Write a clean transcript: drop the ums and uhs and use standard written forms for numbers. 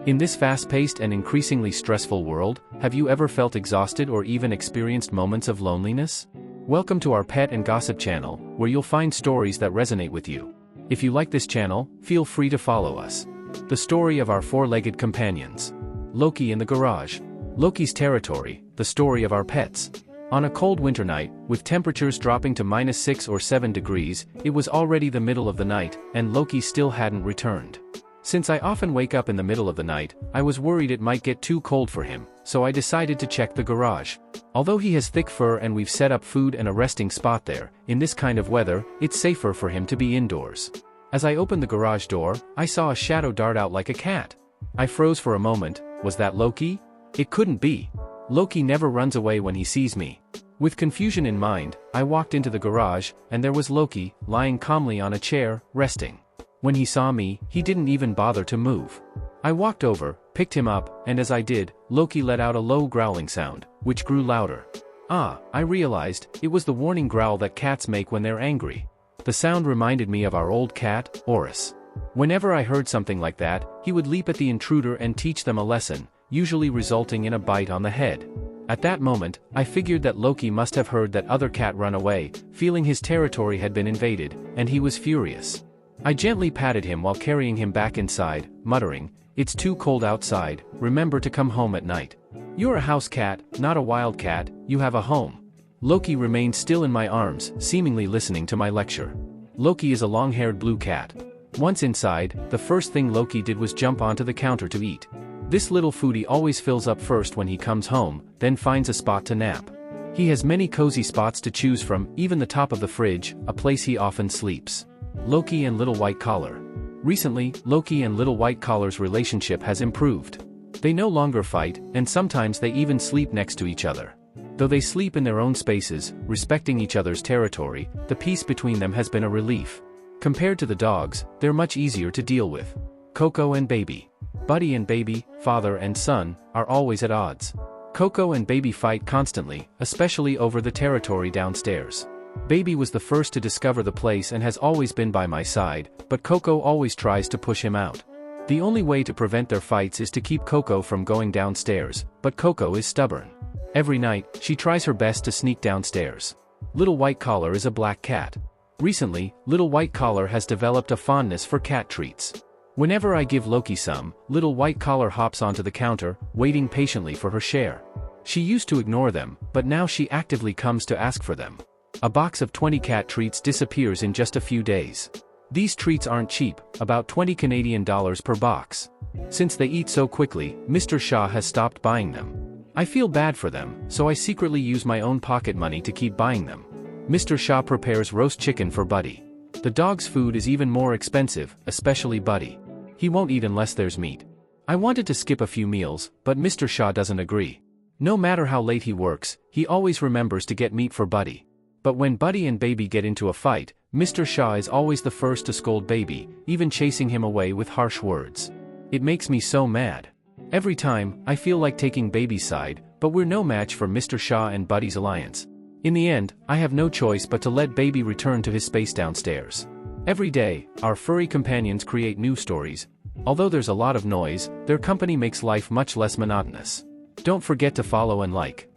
In this fast-paced and increasingly stressful world, have you ever felt exhausted or even experienced moments of loneliness? Welcome to our Pet and Gossip channel, where you'll find stories that resonate with you. If you like this channel, feel free to follow us. The story of our four-legged companions. Loki in the garage. Loki's territory, the story of our pets. On a cold winter night, with temperatures dropping to -6 or 7 degrees, it was already the middle of the night, and Loki still hadn't returned. Since I often wake up in the middle of the night, I was worried it might get too cold for him, so I decided to check the garage. Although he has thick fur and we've set up food and a resting spot there, in this kind of weather, it's safer for him to be indoors. As I opened the garage door, I saw a shadow dart out like a cat. I froze for a moment. Was that Loki? It couldn't be. Loki never runs away when he sees me. With confusion in mind, I walked into the garage, and there was Loki, lying calmly on a chair, resting. When he saw me, he didn't even bother to move. I walked over, picked him up, and as I did, Loki let out a low growling sound, which grew louder. I realized, it was the warning growl that cats make when they're angry. The sound reminded me of our old cat, Oris. Whenever I heard something like that, he would leap at the intruder and teach them a lesson, usually resulting in a bite on the head. At that moment, I figured that Loki must have heard that other cat run away, feeling his territory had been invaded, and he was furious. I gently patted him while carrying him back inside, muttering, "It's too cold outside, remember to come home at night. You're a house cat, not a wild cat, you have a home." Loki remained still in my arms, seemingly listening to my lecture. Loki is a long-haired blue cat. Once inside, the first thing Loki did was jump onto the counter to eat. This little foodie always fills up first when he comes home, then finds a spot to nap. He has many cozy spots to choose from, even the top of the fridge, a place he often sleeps. Loki and Little White Collar. Recently, Loki and Little White Collar's relationship has improved. They no longer fight, and sometimes they even sleep next to each other. Though they sleep in their own spaces, respecting each other's territory, the peace between them has been a relief. Compared to the dogs, they're much easier to deal with. Coco and Baby. Buddy and Baby, father and son, are always at odds. Coco and Baby fight constantly, especially over the territory downstairs. Baby was the first to discover the place and has always been by my side, but Coco always tries to push him out. The only way to prevent their fights is to keep Coco from going downstairs, but Coco is stubborn. Every night, she tries her best to sneak downstairs. Little White Collar is a black cat. Recently, Little White Collar has developed a fondness for cat treats. Whenever I give Loki some, Little White Collar hops onto the counter, waiting patiently for her share. She used to ignore them, but now she actively comes to ask for them. A box of 20 cat treats disappears in just a few days. These treats aren't cheap, about $20 per box. Since they eat so quickly, Mr. Shah has stopped buying them. I feel bad for them, so I secretly use my own pocket money to keep buying them. Mr. Shah prepares roast chicken for Buddy. The dog's food is even more expensive, especially Buddy. He won't eat unless there's meat. I wanted to skip a few meals, but Mr. Shah doesn't agree. No matter how late he works, he always remembers to get meat for Buddy. But when Buddy and Baby get into a fight, Mr. Shah is always the first to scold Baby, even chasing him away with harsh words. It makes me so mad. Every time, I feel like taking Baby's side, but we're no match for Mr. Shah and Buddy's alliance. In the end, I have no choice but to let Baby return to his space downstairs. Every day, our furry companions create new stories. Although there's a lot of noise, their company makes life much less monotonous. Don't forget to follow and like.